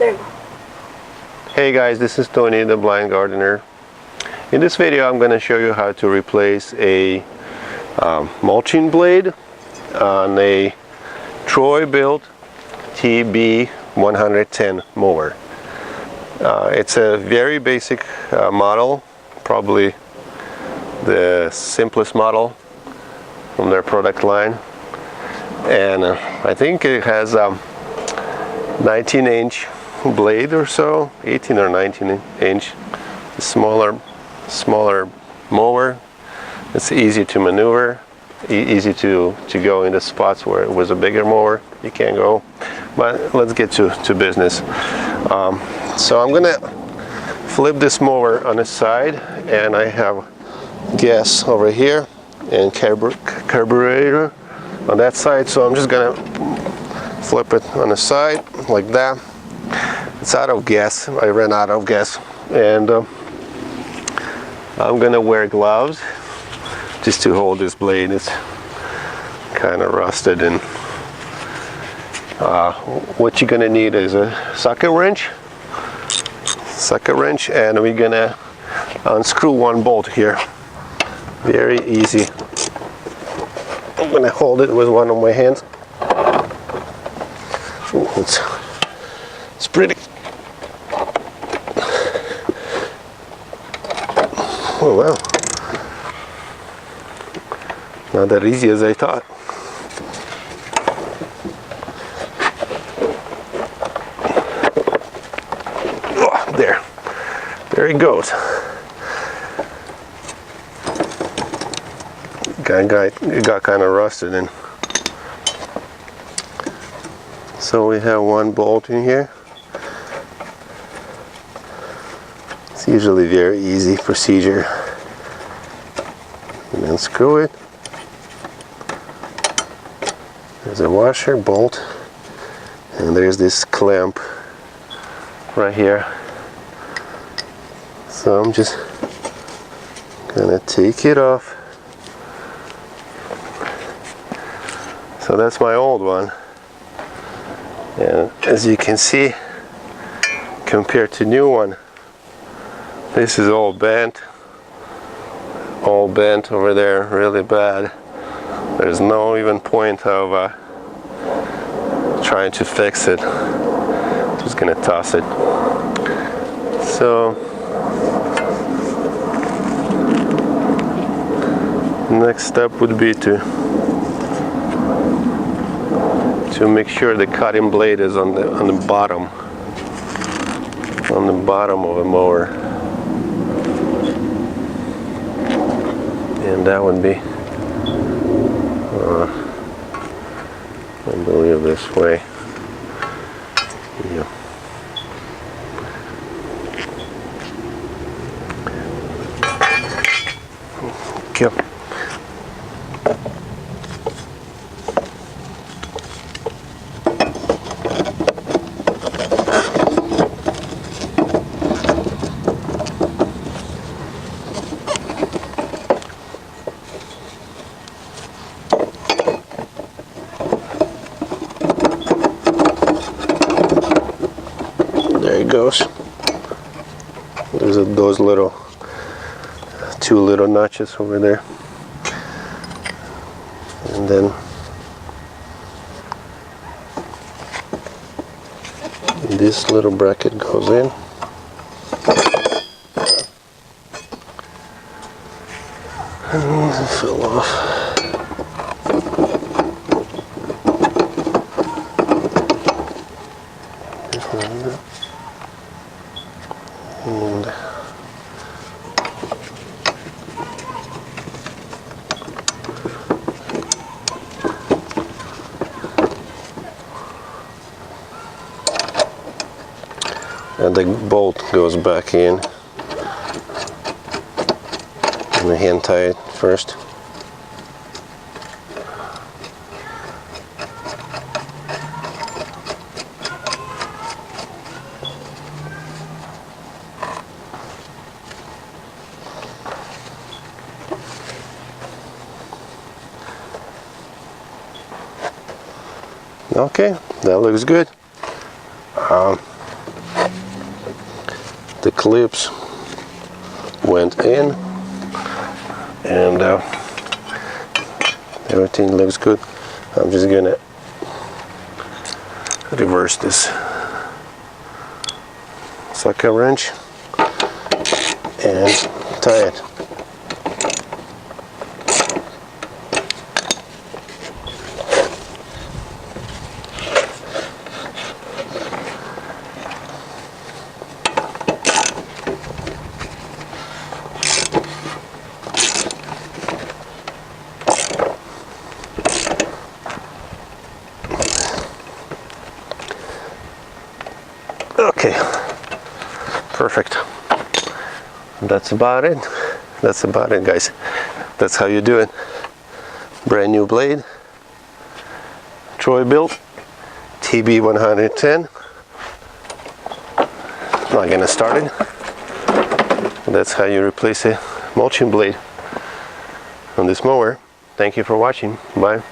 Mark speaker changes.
Speaker 1: There you go.
Speaker 2: Hey guys, this is Tony, the blind gardener. In this video I'm going to show you how to replace a mulching blade on a Troy-built TB110 mower. It's a very basic model, probably the simplest model from their product line, and I think it has a 19-inch blade or so, 18 or 19-inch, smaller mower. It's easy to maneuver, easy to go in the spots where it was a bigger mower you can't go. But let's get to business. So I'm gonna flip this mower on the side, and I have gas over here and carburetor on that side, so I'm just gonna flip it on the side like that. It's out of gas. I ran out of gas, and I'm gonna wear gloves just to hold this blade. It's kind of rusted, and what you're gonna need is a socket wrench, and we're gonna unscrew one bolt here. Very easy. I'm gonna hold it with one of my hands. Ooh, it's pretty. Oh wow, not that easy as I thought. Oh, there it goes. It got kind of rusted in. So we have one bolt in here. It's usually very easy procedure. And then screw it. There's a washer, bolt, and there's this clamp right here. So I'm just gonna take it off. So that's my old one. And as you can see, compared to new one, this is all bent over there, really bad. There's no even point of trying to fix it. Just gonna toss it. So next step would be to make sure the cutting blade is on the bottom of a mower, and that would be I believe this way. Yeah. Okay. There it goes. There's those two little notches over there, and then this little bracket goes in. And it fell off. And the bolt goes back in. I'm gonna hand tie it first. Okay, that looks good. the clips went in, and everything looks good. I'm just gonna reverse this socket wrench and tie it. Okay, perfect. That's about it. That's about it, guys. That's how you do it. Brand new blade, Troy built, TB 110. Not gonna start it. That's how you replace a mulching blade on this mower. Thank you for watching. Bye.